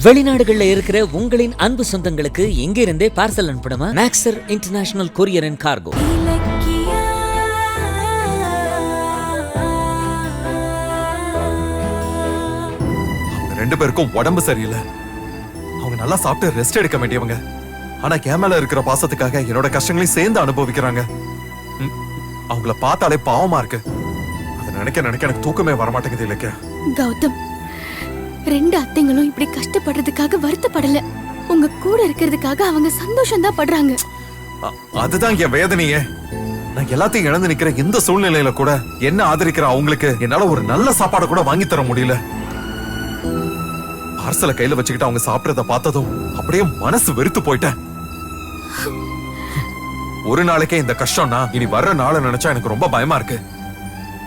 வெளிநாடுகள்ல இருக்கிற உங்களின் அன்பு சொந்தங்களுக்கு எங்க இருந்தே பார்சல் அனுப்பணுமா? நாக்சர் இன்டர்நேஷனல் கொரியர் அண்ட் கார்கோ. ரெண்டு பேருக்கும் உடம்பு சரியில்லை. அவங்க நல்லா சாப்பிட்டு ரெஸ்ட் எடுக்க வேண்டியவங்க. ஆனா கேமல இருக்கிற பாசத்துக்காக என்னோட கஷ்டங்களையும் சேர்ந்து அனுபவிக்கிறாங்க. அவங்கள பார்த்தாலே பாவமா இருக்கு. அதை நினைக்க நினைக்க எனக்கு தூக்கமே வரமாட்டேங்குது. இல்லையா கௌதம், ரெண்டு அத்தைங்களும் இப்படி கஷ்டப்படுறதுக்காக வருத்தப்படல. உங்க கூட இருக்கிறதுக்காக அவங்க சந்தோஷம் தான் படுறாங்க. அதுதான் என் வேதனையே. நான் எல்லாத்தையும் இழந்து நிக்கிற இந்த சூழ்நிலையில கூட என்ன ஆதரிக்கிற அவங்களுக்கு என்னால ஒரு நல்ல சாப்பாடு கூட வாங்கி தர முடியல. பார்சலை கையில வச்சுக்கிட்டு அவங்க சாப்பிடறத பார்த்ததும் அப்படியே மனசு வெறுத்து போயிட்டேன். ஒரு நாளைக்கே இந்த கஷ்டம்னா இனி வர்ற நாளை நினைச்சா எனக்கு ரொம்ப பயமா இருக்கு.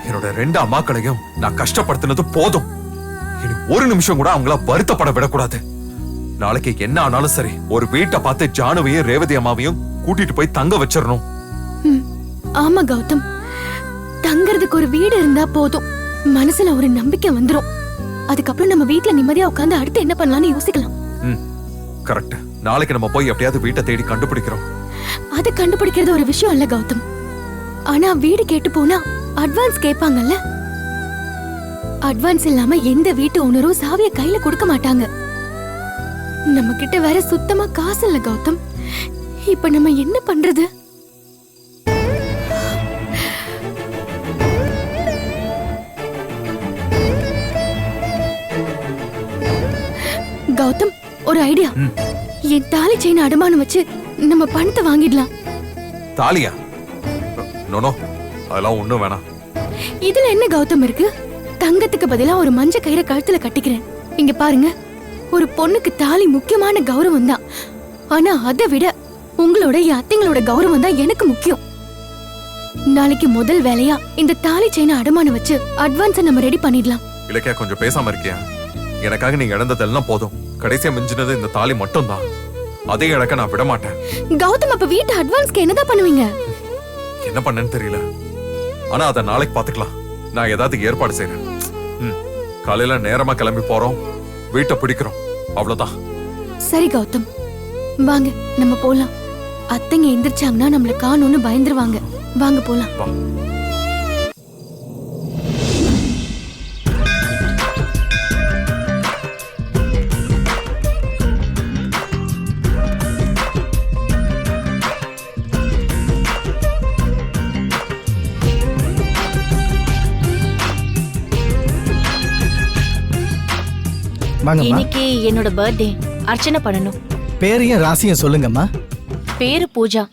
என்னோட ரெண்டு அம்மாக்களையும் நான் கஷ்டப்படுத்தினது போதும். இனி ஒரு நிமிஷம் கூட அவங்கள வருத்தப்பட விடக்கூடாது. நாளைக்கு என்ன ஆனாலும் சரி, ஒரு வீட்டை பார்த்து ஜானுவையும் ரேவதி அம்மாவையும் கூட்டிட்டு போய் தங்க வச்சிடணும். ஆமா கௌதம், தங்கறதுக்கு ஒரு வீடு இருந்தா போதும். மனசுல ஒரு நம்பிக்கை வந்துரும். அதுக்கப்புறம் நம்ம வீட்டுல நிம்மதியா உட்கார்ந்து அடுத்து என்ன பண்ணலாம்னு யோசிக்கலாம். கரெக்ட். நாளைக்கு நம்ம போய் எப்படியாவது வீட்டை தேடி கண்டுபிடிக்கிறோம். அது கண்டுபிடிக்கிறது ஒரு விஷயம் இல்ல கௌதம். ஆனா வீடு கேட்டு போனா அட்வான்ஸ் கேட்பாங்கல்ல. அட்வான்ஸ் இல்லாம எந்த வீட்டு ஓனரும் சாவியை கையில கொடுக்க மாட்டாங்க. நம்ம கிட்ட வேற சுத்தமா காசு இல்ல கௌதம். இப்ப நம்ம என்ன பண்றது? கௌதம், ஒரு ஐடியா. என் தாலி செயின் அடமானம் வச்சு நம்ம பணத்தை வாங்கிடலாம். தாலியா? நோ, அதெல்லாம் ஒண்ணும் வேணாம். இதுல என்ன கௌதம் இருக்கு? தங்கத்துக்கு பதிலா ஒரு மஞ்ச கயிறை கழுத்துல கட்டிக்கிறேன். இங்க பாருங்க, ஒரு பொண்ணுக்கு தாலி முக்கியமான கௌரவம் தான். ஆனா அதை விட உங்களோட அத்தைங்களோட கௌரவம் தான் எனக்கு முக்கியம். நாளைக்கு முதல் வேலையா இந்த தாலி செயினை அடமானம் வச்சு அட்வான்ஸை நம்ம ரெடி பண்ணிடலாம். இலக்கியா, கொஞ்சம் பேசாம இருக்கியா? எனக்காக நீங்க இழந்ததெல்லாம் போதும். கடைசியா மிஞ்சினது இந்த தாலி மட்டும் தான். அதே இழக்க நான் விட மாட்டேன். கௌதம், அப்ப வீட்டு அட்வான்ஸ்க்கு என்னதான் பண்ணுவீங்க? என்ன பண்ணேன்னு தெரியல. ஆனா அத நாளைக்கு பாத்துக்கலாம். நான் ஏதாவது ஏற்பாடு செய்யறேன். காலையில நேரமா கிளம்பி போறோம், வீட்டை பிடிக்கிறோம், அவ்வளவுதான். சரி கௌதம், வாங்க நம்ம போலாம். அத்தைங்க எந்திரிச்சாங்கன்னா நம்மள காணோன்னு பயந்துருவாங்க. வாங்க போலாம். இன்னைக்கு என்னோட பர்த்டே. அர்ச்சனை பண்ணணும். பேரையும் ராசியும் சொல்லுங்கம்மா. பேரு பூஜா,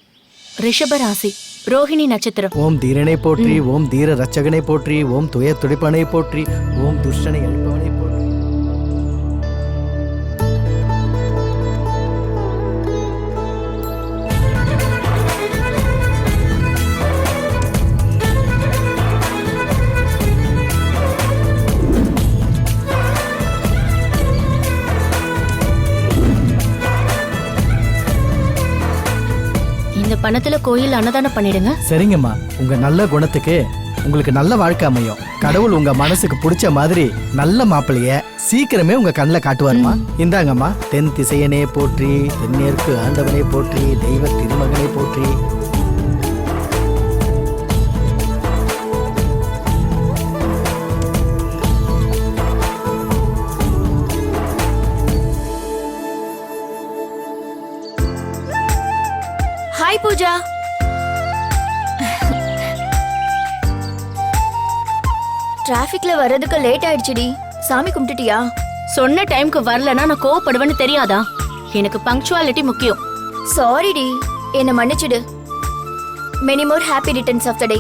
ரிஷப ராசி, ரோஹிணி நட்சத்திரம். ஓம் தீரனை போற்றி, ஓம் தீர ரட்சகனை போற்றி, ஓம் துய துடிப்பனை போற்றி, ஓம் துஷ்டனை அழிப்பவனை போற்றி. இந்த பணத்துல கோயில் அன்னதானம் பண்ணிடுங்க. சரிங்கம்மா, உங்க நல்ல குணத்துக்கு உங்களுக்கு நல்ல வாழ்க்கை அமையும். கடவுள் உங்க மனசுக்கு பிடிச்ச மாதிரி நல்ல மாப்பிள்ளைய சீக்கிரமே உங்க கண்ணுல காட்டுவாருமா. இந்தாங்கம்மா. தென் திசையனே போற்றி, தென்மேற்கு ஆண்டவனை போற்றி, தெய்வ திருமகனை போற்றி. ஹாய் பூஜா. டிராபிக்ல வர்றதுக்கு லேட் ஆயிடுச்சுடி. சாமி கும்பிட்டுட்டியா? சொன்ன டைம்க்கு வரலன்னா நான் கோவப்படுவேன்னு தெரியாதா? எனக்கு பங்க்சுவாலிட்டி முக்கியம். சாரிடி, என்ன மன்னிச்சிடு. Many more happy returns of the day.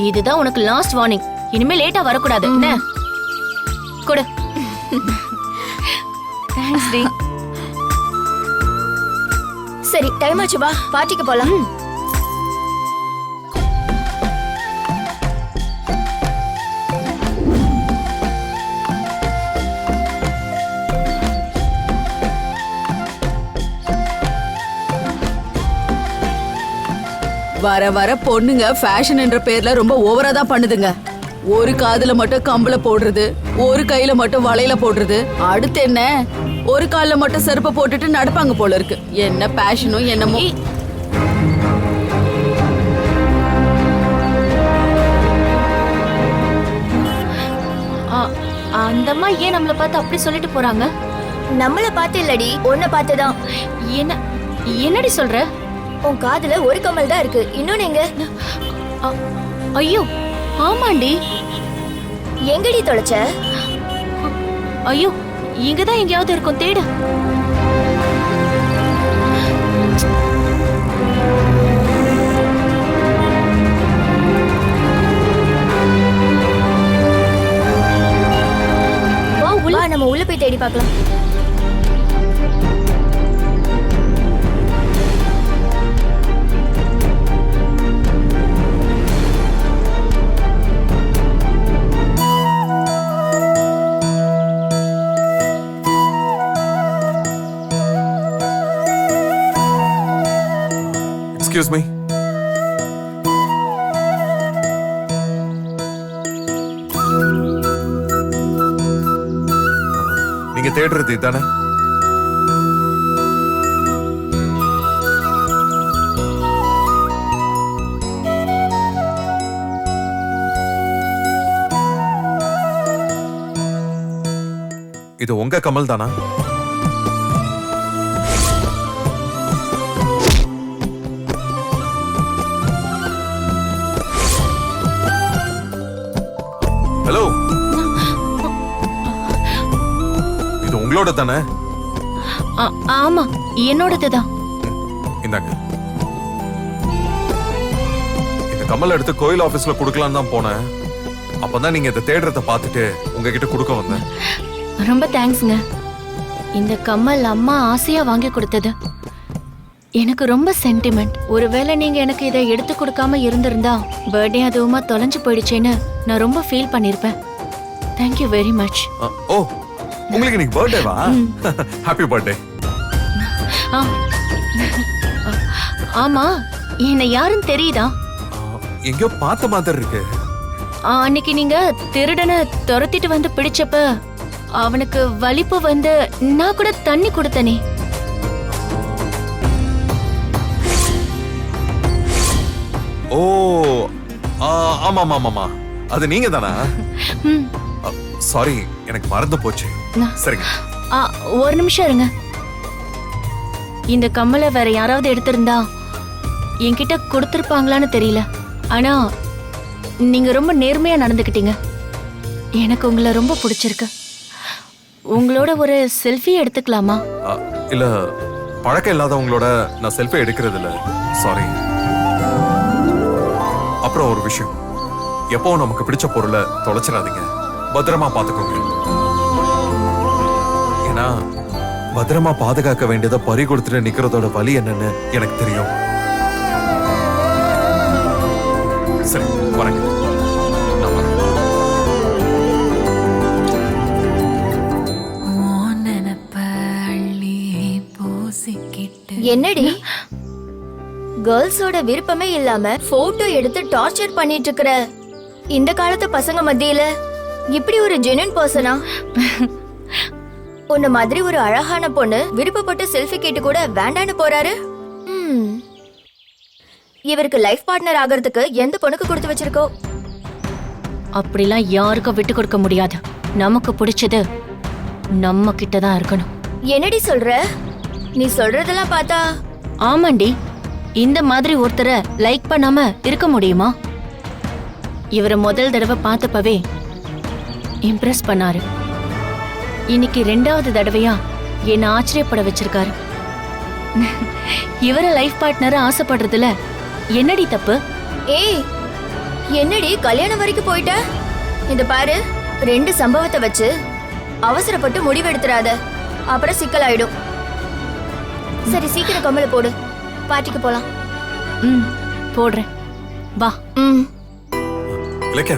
இதுதான் உனக்கு லாஸ்ட் வார்னிங். இனிமே லேட்டா வரக்கூடாது. என்ன கொடு. Thanks D. சரி, டைம் ஆச்சு, வா பார்ட்டிக்கு போலாம். வர வர பொண்ணுங்க ஃபேஷன் என்ற பேர்ல ரொம்ப ஓவரா தான் பண்ணுதுங்க. ஒரு காதுல மட்டும் கம்பள போடுறது, ஒரு கையில மட்டும் வளையல போடுறது, அடுத்து என்ன ஒரு கால்ல மட்டும் செருப்பை போட்டுட்டு நடப்பாங்க போல இருக்கு. என்ன பேஷனோ என்னமோ. அந்த அம்மா ஏன் நம்மள பார்த்து அப்படி சொல்லிட்டு போறாங்க? நம்மள பார்த்து இல்லடி, உன்னை பார்த்துதான். என்ன என்னடி சொல்ற? உன் காதுல ஒரு கம்மல் தான் இருக்கு, இன்னொன்னு எங்க? ஐயோ ஆமாண்டி. எங்கடி தொலைச்ச? ஐயோ இங்கதான் எங்கேயாவது இருக்கும், தேடு. வா, நம்ம உள்ள போய் தேடி பார்க்கலாம். Excuse me. நீங்க தேடுறது இதானே? இது உங்க கமல் தானா? ஹலோ, இது உங்களோட தானே? ஆமா என்னோடதுதான். இந்தாங்க. இந்த கமல் எடுத்து கோயில் ஆபீஸ்ல குடுக்கலாம்னு தான் போனேன். அப்பதான் நீங்க இதை தேடுறத பார்த்துட்டு உங்ககிட்ட கொடுக்க வந்தேன். ரொம்ப தேங்க்ஸ்ங்க. இந்த கம்மல் அம்மா ஆசையா வாங்கி கொடுத்தது. எனக்கு ரொம்ப சென்டிமெண்ட். ஒருவேளை நீங்க எனக்கு இதை எடுத்து கொடுக்காம இருந்திருந்தா பர்த்டே அதுவுமா தொலைஞ்சு போயிடுச்சேன்னு நான் ரொம்ப ஃபீல் பண்ணிருப்பேன். Thank you very much. ஓ, உங்களுக்கு இன்னைக்கு பர்த்டேவா? Happy birthday. ஆமா, என்ன யாருன்னு தெரியுதா? எங்கயோ பார்த்த மாதிரி இருக்கு. அன்னைக்கு நீங்க திருடனை துரத்திட்டு வந்து பிடிச்சப்ப அவனுக்கு வலிப்பு வந்து நான் கூட தண்ணி கொடுத்தனே. ஓ, ஆமா ஆமா ஆமா, அது நீங்க தானா? சாரி, எனக்கு மறந்து போச்சு. சரிங்க. ஒரு நிமிஷம் இருங்க. இந்த கம்மலை வேற யாராவது எடுத்திருந்தா என்கிட்ட கொடுத்திருப்பாங்களான்னு தெரியல. ஆனா நீங்க ரொம்ப நேர்மையா நடந்துக்கிட்டீங்க. எனக்கு உங்களை ரொம்ப பிடிச்சிருக்கு. உங்களோட ஒரு செல்ஃபி எடுத்துக்கலாமா? இல்ல, பழக்கம் இல்லாதவங்களோட நான் செல்ஃபி எடுக்கிறது இல்ல. சாரி. அப்புறம் ஒரு விஷயம், எப்பவும் நமக்கு பிடிச்ச பொருளை தொலைச்சிடாதீங்க. பத்திரமா பாத்துக்கோங்க. ஏன்னா பத்திரமா பாதுகாக்க வேண்டியதை பறி கொடுத்துட்டு நிக்கிறதோட வலி என்னன்னு எனக்கு தெரியும். சரி, வரேங்க. நான் வரேன். என்னடி கேர்ள்ஸோட விருப்பமே இல்லாம போட்டோ எடுத்து டார்ச்சர் பண்ணிட்டு இருக்கிற இந்த காலத்து பசங்க மத்தியில இப்படி ஒரு ஜென்யூன் பர்சனா? உன்ன மாதிரி ஒரு அழகான பொண்ணு விருப்பப்பட்டு செல்ஃபி கேட்டு கூட வேண்டான்னு போறாரு. இவருக்கு லைஃப் பார்ட்னர் ஆகிறதுக்கு எந்த பொண்ணுக்கு கொடுத்து வச்சிருக்கோ? அப்படிலாம் யாருக்கும் விட்டு கொடுக்க முடியாது. நமக்கு பிடிச்சது நம்ம கிட்ட தான் இருக்கணும். என்னடி சொல்ற? நீ சொல்றதெல்லாம் பார்த்தா. ஆமாண்டி, இந்த மாதிரி ஒருத்தரை லைக் பண்ணாம இருக்க முடியுமா? இவரை முதல் தடவை பார்த்தப்பவே இம்ப்ரெஸ் பண்ணாரு. இன்னைக்கு 2வது தடவையா என்ன ஆச்சரியப்பட வச்சிருக்காரு. இவர லைஃப் பார்ட்னர் ஆசைப்படுறதுல என்னடி தப்பு? ஏய், என்னடி கல்யாணம் வரைக்கும் போயிட்ட? இந்த பாரு, 2 சம்பவத்தை வச்சு அவசரப்பட்டு முடிவெடுத்துறாத, அப்புறம் சிக்கலாயிடும். சரி, சீக்கிரம் கம்மல போடு, பார்ட்டிக்கு போலாம். போடுறேன், வா. இலக்கியா,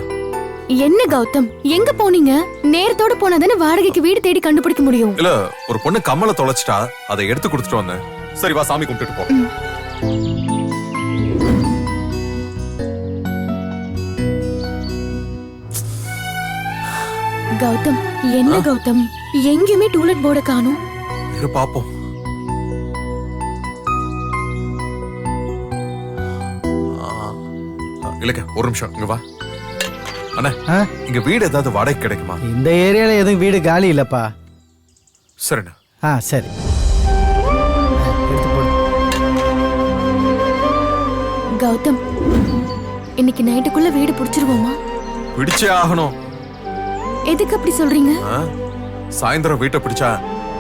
என்ன கௌதம், எங்க போனீங்க? நேரத்தோட போனாதானே வாடகைக்கு வீடு தேடி கண்டுபிடிக்க முடியும். இல்ல, ஒரு பொண்ணு கம்மலை தொலைச்சிட்டா, அதை எடுத்து கொடுத்துட்டு வந்தேன். சரி, வா சாமி கும்பிட்டுட்டு போ. கௌதம் என்ன கௌதம் எங்கேயுமே டூலெட் போர்டை காணோம். இரு பாப்போம். இல்லக்க ஒரு நிமிஷம் இங்க வா. அண்ணா ஆ? இங்க வீடு ஏதாவது வாடகை கிடைக்குமா? இந்த ஏரியால எதுவும் வீடு காலி இல்லப்பா. சரிண்ணா. சரி எடுத்து போடு. கௌதம் இன்னைக்கு நைட்டுக்குள்ள வீடு புடிச்சிருவோமா? பிடிச்சே ஆகணும். எதுக்கு அப்படி சொல்றீங்க? ஆ? சாயந்தரம் வீட்டை பிடிச்சா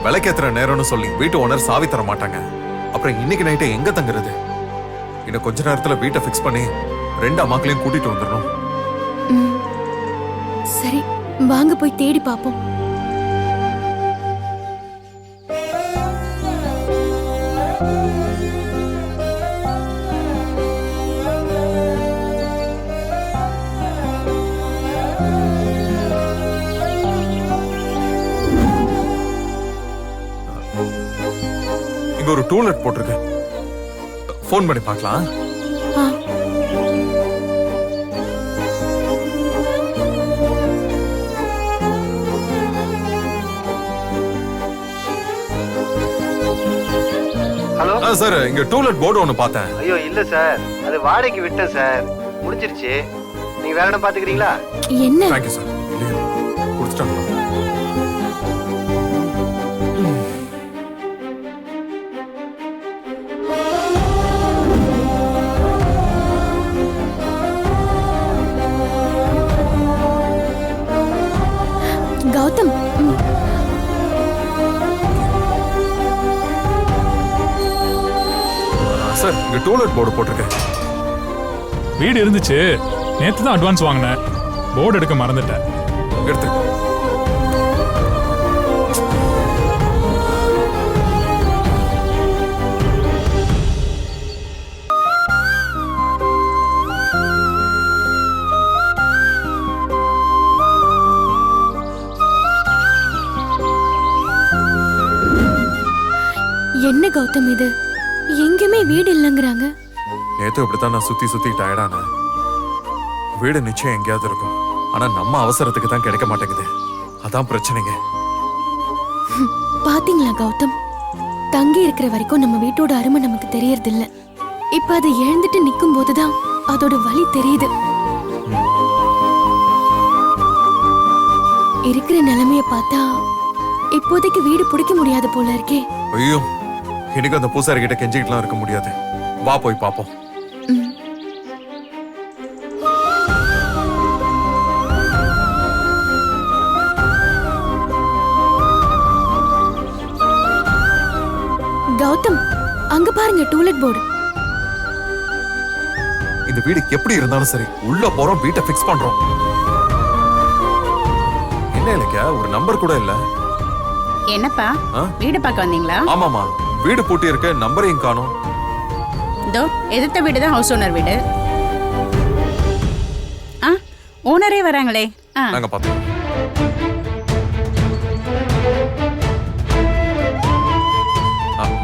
விலைக்கேத்துற நேரம்னு சொல்லி வீட்டு ஓனர் சாவி தர மாட்டாங்க. அப்புறம் இன்னைக்கு நைட்டு எங்க தங்குறது? இன்னும் கொஞ்ச நேரத்துல வீட்டை ஃபிக்ஸ் பண்ணி 2 அம்மாக்களையும் கூட்டிட்டு வந்துடணும். ம். சரி வாங்க போய் தேடி பாப்போம். இங்க ஒரு டூலெட் போட்டிருக்கு. ஃபோன் பண்ணி பார்க்கலாம். ஆ. ஹலோ சார் இங்க டூலெட் போர்டு ஒன்னு பார்த்தேன். ஐயோ இல்ல சார், அது வாடகைக்கு விட்டேன் சார், முடிஞ்சிருச்சு. நீங்க வேற இடம் பாத்துக்கிறீங்களா? என்ன தேங்க்யூ சார். இல்லையா கொடுத்துட்டாங்களா? கௌதம் ம். சார் இங்க டூலெட் போர்டு போட்டிருக்கேன். வீடு இருந்துச்சு, நேத்து தான் அட்வான்ஸ் வாங்கினேன், போர்டு எடுக்க மறந்துட்டேன். எடுத்து என்ன கௌதம் இது எங்கேயுமே வீடு இல்லைங்கிறாங்க. நேத்து இப்படித்தான் நான் சுத்தி சுத்தி டயர்டானேன். வீடு நிச்சயம் எங்கேயாவது இருக்கும். ஆனா நம்ம அவசரத்துக்கு தான் கிடைக்க மாட்டேங்குது. அதான் பிரச்சனைங்க. பாத்தீங்களா கௌதம், தங்கி இருக்கிற வரைக்கும் நம்ம வீட்டோட அருமை நமக்கு தெரியறது இல்ல. இப்ப அதை இழந்துட்டு நிக்கும் போதுதான் அதோட வலி தெரியுது. இருக்கிற நிலைமைய பார்த்தா இப்போதைக்கு வீடு பிடிக்க முடியாது போல இருக்கே. ஐயோ இன்னைக்கு அந்த பூசாரி கிட்ட கெஞ்சிக்கிட்டுலாம் இருக்க முடியாது. வா போய் பாப்போம். ம். கௌதம் அங்க பாருங்க டூலெட் போர்டு. இந்த வீடு எப்படி இருந்தாலும் சரி உள்ள போறோம், வீட்டை ஃபிக்ஸ் பண்றோம். என்ன இல்லைக்கா ஒரு நம்பர் கூட இல்ல. என்னப்பா ஆ? வீடு பார்க்க வந்தீங்களா? ஆமாமா வீடு பூட்டி இருக்க, நம்பரையும் காணோம். இதோ எதிர்த்த வீடு தான் ஹவுஸ் ஓனர் வீடு. ஆ ஓனரே வராங்களே. ஆ நாங்க பார்த்தோம்.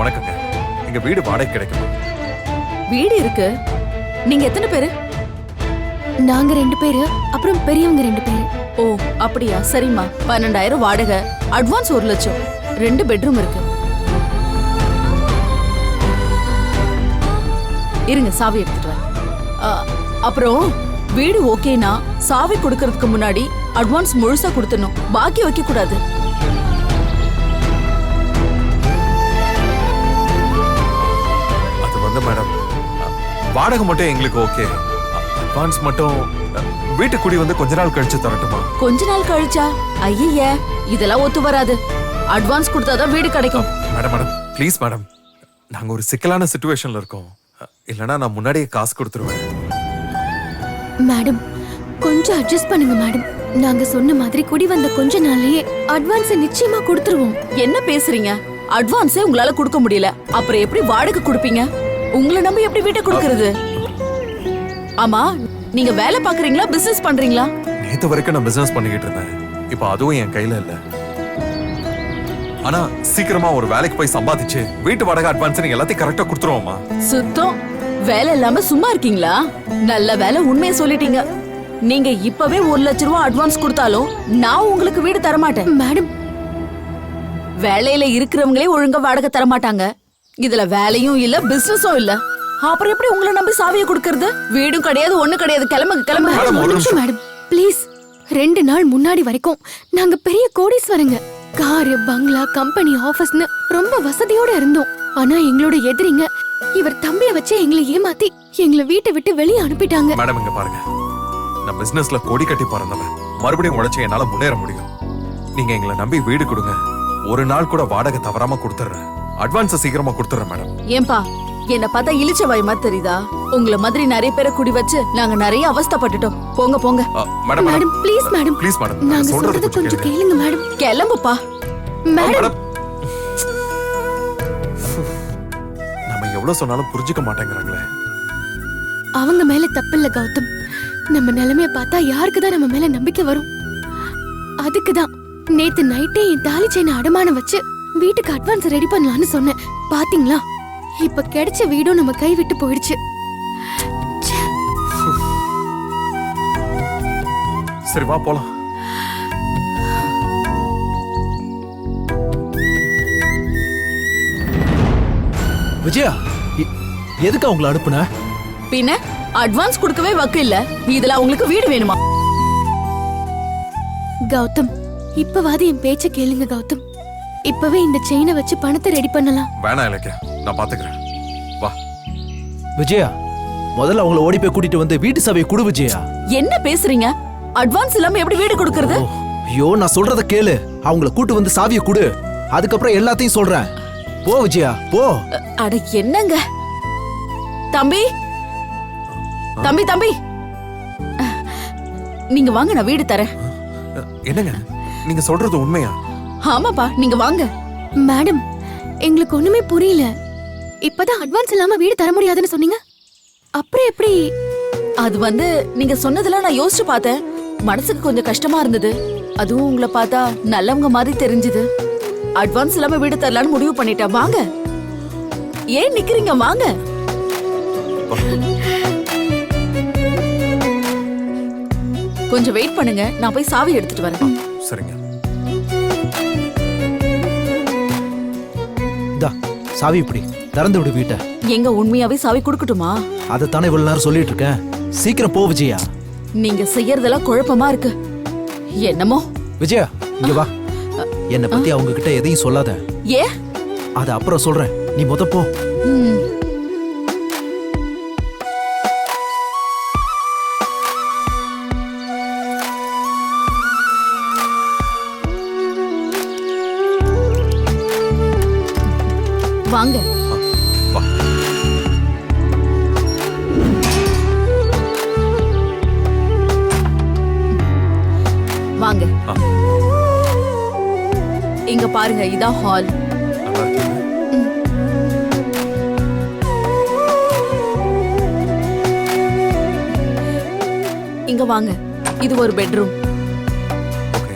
வணக்கங்க. இங்க வீடு வாடகை கிடைக்குமா? வீடு இருக்கு. நீங்க எத்தனை பேரு? நாங்க 2 பேரு, அப்புறம் பெரியவங்க 2 பேரு. ஓ அப்படியா, சரிம்மா. 12,000 வாடகை, அட்வான்ஸ் 1 லட்சம். 2 பெட்ரூம் இருக்கு. இருங்க சாவி எடுத்துட்டு வரேன். அப்புறம் வீடு ஓகேனா சாவி கொடுக்கறதுக்கு முன்னாடி அட்வான்ஸ் முழுசா கொடுத்துடணும், பாக்கி வைக்க கூடாது. அது வந்து மேடம் வாடகை மட்டும் எங்களுக்கு ஓகே. அட்வான்ஸ் மட்டும் வீட்டு குடி வந்து கொஞ்ச நாள் கழிச்சு தரட்டுமா? கொஞ்ச நாள் கழிச்சா? ஐய இதெல்லாம் ஒத்து வராது. அட்வான்ஸ் கொடுத்தாதான் வீடு கிடைக்கும். மேடம் மேடம் ப்ளீஸ் மேடம், நாங்க ஒரு சிக்கலான சிச்சுவேஷன்ல இருக்கோம். இல்லனா நான் முன்னாடியே காசு கொடுத்துருவேன். மேடம் கொஞ்சம் அட்ஜஸ்ட் பண்ணுங்க மேடம். நாங்க சொன்ன மாதிரி குடி வந்த கொஞ்ச நாள்லயே அட்வான்ஸ் நிச்சயமா கொடுத்துருவோம். என்ன பேசுறீங்க? அட்வான்ஸே உங்களால கொடுக்க முடியல, அப்புறம் எப்படி வாடகை கொடுப்பீங்க? உங்களை நம்பி எப்படி வீட்டை கொடுக்கறது? ஆமா, நீங்க வேலை பாக்குறீங்களா பிசினஸ் பண்றீங்களா? நேத்து வரைக்கும் நான் பிசினஸ் பண்ணிக்கிட்டு இருந்தேன். இப்போ அதுவும் என் கையில இல்ல. ஆனா சீக்கிரமா ஒரு வேலைக்கு போய் சம்பாதிச்சு வீட்டு வாடகை அட்வான்ஸ் நீங்க எல்லாத்தையும் கரெக்டா கொடுத்துருவோமா? சுத்தம் வேலை இல்லாம சும்மா இருக்கீங்களா? நல்ல வேலை, உண்மையை சொல்லிட்டீங்க. நீங்க இப்பவே 1 லட்சம் ரூபாய் அட்வான்ஸ் கொடுத்தாலும் நான் உங்களுக்கு வீடு தர மாட்டேன். மேடம், வேலையில இருக்கிறவங்களே ஒழுங்கா வாடகை தர மாட்டாங்க. இதுல வேலையும் இல்ல பிசினஸும் இல்ல. அப்புறம் எப்படி உங்களை நம்பி சாவியை கொடுக்கறது? வீடும் கிடையாது, ஒண்ணு கிடையாது. கிளம்புங்க கிளம்புங்க. மேடம், ஒரு நிமிஷம். Madam please. 2 நாள் முன்னாடி வரைக்கும் நாங்க பெரிய கோடீஸ்வரங்க. காரு, பங்களா, கம்பெனி, ஆபீஸ்னு ரொம்ப வசதியோட இருந்தோம். ஆனா எங்களோட எதிரிங்க இவர் தம்பிய வச்சு எங்களை ஏமாத்தி எங்களை வீட்டை விட்டு வெளியே அனுப்பிட்டாங்க. மேடம் இங்க பாருங்க, நான் பிசினஸ்ல கொடி கட்டி பறந்தவன். மறுபடியும் உழைச்சு என்னால முன்னேற முடியும். நீங்க எங்களை நம்பி வீடு கொடுங்க. ஒரு நாள் கூட வாடகை தவறாம கொடுத்துறேன். அட்வான்ஸ் சீக்கிரமா கொடுத்துறேன் மேடம். ஏன்பா என்ன பார்த்தா இழிச்ச வாய் மாதிரி தெரியுதா? உங்களை மாதிரி நிறைய பேரை குடி வச்சு நாங்க நிறைய அவஸ்தைப்பட்டுட்டோம். போங்க போங்க. Madam madam please madam. Please madam, நாங்க சொல்றது சொல்றது கொஞ்சம் கொஞ்சம் கேளுங்க மேடம். கிளம்புப்பா. மேடம் நம்ம எவ்வளவு சொன்னாலும் புரிஞ்சுக்க மாட்டேங்கிறாங்களே. அவங்க மேல தப்பில்ல கௌதம். நம்ம நிலைமைய பார்த்தா யாருக்குதான் நம்ம மேல நம்பிக்கை வரும்? அதுக்குதான் நேத்து நைட்டே என் தாலி செயினை அடமானம் வச்சு வீட்டுக்கு அட்வான்ஸ் ரெடி பண்ணலாம்னு சொன்னேன். பாத்தீங்களா, இப்ப கிடைச்ச வீடும் நம்ம கை விட்டு போயிடுச்சு. சரி வா போலாம். விஜயா, எதுக்கு அவங்கள அனுப்புன? பின்ன அட்வான்ஸ் கொடுக்கவே வக்கு இல்ல. இதுல உங்களுக்கு வீடு வேணுமா? கௌதம், இப்பவாது என் பேச்ச கேளுங்க கௌதம். இப்பவே இந்த செயினை வச்சு பணத்தை ரெடி பண்ணலாம். வேணாம் இலக்கியா, நான் பாத்துக்கிறேன். வா விஜயா, முதல்ல அவங்கள ஓடி போய் கூட்டிட்டு வந்து வீட்டு சாவியை கொடு விஜயா. என்ன பேசுறீங்க? அட்வான்ஸ் இல்லாம எப்படி வீடு கொடுக்கறது? ஐயோ, நான் சொல்றத கேளு. அவங்கள கூட்டு வந்து சாவியை கொடு, அதுக்கப்புறம் எல்லாத்தையும் சொல்றேன். போ விஜயா போ. அட என்னங்க தம்பி, தம்பி தம்பி, நீங்க வாங்க, நான் வீடு தரேன். என்னங்க நீங்க சொல்றது உண்மையா? ஆமாப்பா, நீங்க வாங்க. மேடம், எங்களுக்கு ஒண்ணுமே புரியல. இப்பதான் அட்வான்ஸ் இல்லாம வீடு தர முடியாதுன்னு சொன்னீங்க. அப்புறம் எப்படி? அது வந்து நீங்க சொன்னதெல்லாம் நான் யோசிச்சு பார்த்தேன். மனசுக்கு கொஞ்சம் கஷ்டமா இருந்தது. அதுவும் உங்களை பார்த்தா நல்லவங்க மாதிரி தெரிஞ்சது. அட்வான்ஸ் இல்லாம வீடு தரலான்னு முடிவு பண்ணிட்டேன். வாங்க. ஏன் நிக்கிறீங்க? வாங்க. கொஞ்சம் வெயிட் பண்ணுங்க, நான் போய் சாவி எடுத்துட்டு வரேன். சரிங்க. சாவி இப்படி திறந்து விடு வீட்டை. எங்க உண்மையாவே சாவி கொடுக்கட்டுமா? அதைத்தானே இவ்வளவு நேரம் சொல்லிட்டு இருக்கேன். சீக்கிரம் போ விஜயா. நீங்க செய்யறதெல்லாம் குழப்பமா இருக்கு. என்னமோ. விஜயா இங்க வா. என்ன பத்தி அவங்க கிட்ட எதையும் சொல்லாத. ஏ? அத அப்புறம் சொல்றேன், நீ முத போ. வாங்க. வா. வாங்க. இங்க பாருங்க, இதான் ஹால். நல்லா இருக்கீங்க? இங்க வாங்க, இது ஒரு பெட்ரூம். ஓகே.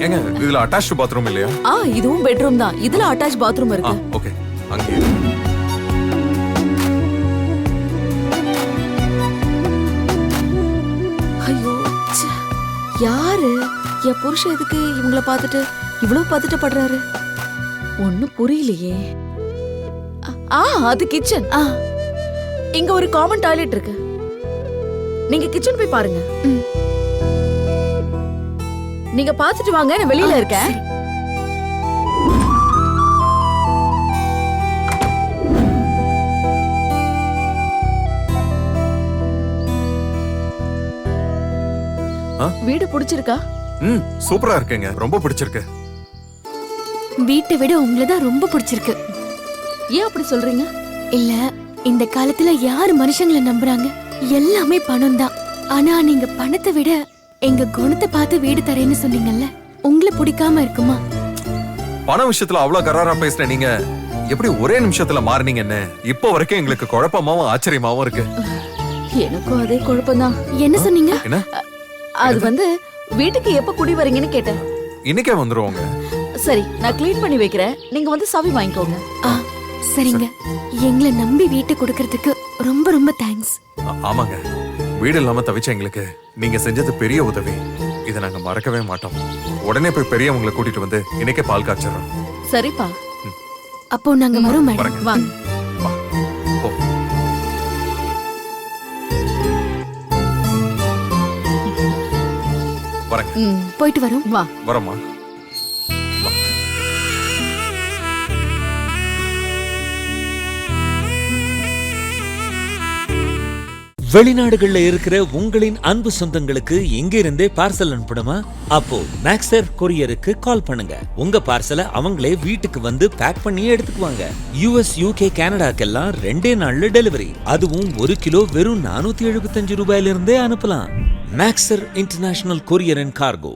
ஏங்க இதுல அட்டாச்ட் பாத்ரூம் இல்லையா? இதுவும் பெட்ரூம் தான். இதுல அட்டாச் பாத்ரூம் இருக்கு. ஓகே, அங்கே. ஐயோ, யாரு என் புருஷன் எதுக்கு இவங்கள பார்த்துட்டு இவ்வளவு பதட்டப்படுறாரு? ஒண்ணும் புரியலையே. அது கிச்சன். இங்க ஒரு காமன் டாய்லெட் இருக்கு. நீங்க கிச்சன் போய் பாருங்க. நீங்க பாத்துட்டு வாங்க, நான் வெளியில இருக்கேன். வீடு பிடிச்சிருக்கா? சூப்பரா இருக்குங்க, ரொம்ப பிடிச்சிருக்கு. வீட்டை விட உங்களை தான் ரொம்ப பிடிச்சிருக்கு. ஏன் அப்படி சொல்றீங்க? இல்ல, இந்த காலத்துல யாரு மனுஷங்களை நம்புறாங்க? எல்லாமே பணம் தான். ஆனா நீங்க பணத்தை விட எங்க குணத்தை பார்த்து வீடு தரேன்னு சொன்னீங்கல்ல, உங்களை பிடிக்காம இருக்குமா? பண விஷயத்துல அவ்வளவு கராரா பேசுற நீங்க எப்படி ஒரே நிமிஷத்துல மாறினீங்கன்னு இப்போ வரைக்கும் எங்களுக்கு குழப்பமாவும் ஆச்சரியமாவும் இருக்கு. எனக்கும் அதே குழப்பம்தான். என்ன சொன்னீங்க? என்ன? அது வந்து வீட்டுக்கு எப்ப குடி வரீங்கன்னு கேட்டேன். இன்னைக்கே வந்துருவோங்க. சரி, நான் க்ளீன் பண்ணி வைக்கிறேன். நீங்க வந்து சாவி வாங்கிக்கோங்க. சரிங்க, எங்களை நம்பி வீட்டை கொடுக்கறதுக்கு ரொம்ப ரொம்ப தேங்க்ஸ். ஆமாங்க, வீடு இல்லாம தவிச்ச எங்களுக்கு நீங்க செஞ்சது பெரிய உதவி. இதை நாங்க மறக்கவே மாட்டோம். உடனே போய் பெரியவங்களை கூட்டிட்டு வந்து இன்னைக்கே பால் காய்ச்சறோம். சரிப்பா. அப்போ நாங்க வரோம் மேடம். வரேங்க. வாங்க. வா. போ. வரேங்க. போயிட்டு வரோம். வா. வரமா. வெளிநாடுகள்ல இருக்கிற உங்களின் அன்பு சொந்தங்களுக்கு எங்க இருந்தே பார்சல் அனுப்பணுமா? அப்போ மேக்ஸர் கொரியருக்கு கால் பண்ணுங்க. உங்க பார்சலை அவங்களே வீட்டுக்கு வந்து பேக் பண்ணி எடுத்துக்குவாங்க. US, UK, கனடாக்கெல்லாம் 2 நாள்ல டெலிவரி. அதுவும் 1 கிலோ வெறும் 475 ரூபாயில இருந்தே அனுப்பலாம். Maxar international courier and cargo.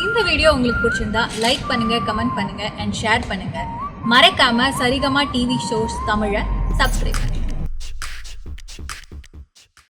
இந்த வீடியோ உங்களுக்கு பிடிச்சிருந்தா லைக் பண்ணுங்க, கமெண்ட் பண்ணுங்க அண்ட் ஷேர் பண்ணுங்க. மறக்காம சரிகமா டிவி ஷோஸ் தமிழை சப்ஸ்கிரைப் பண்ணுங்க.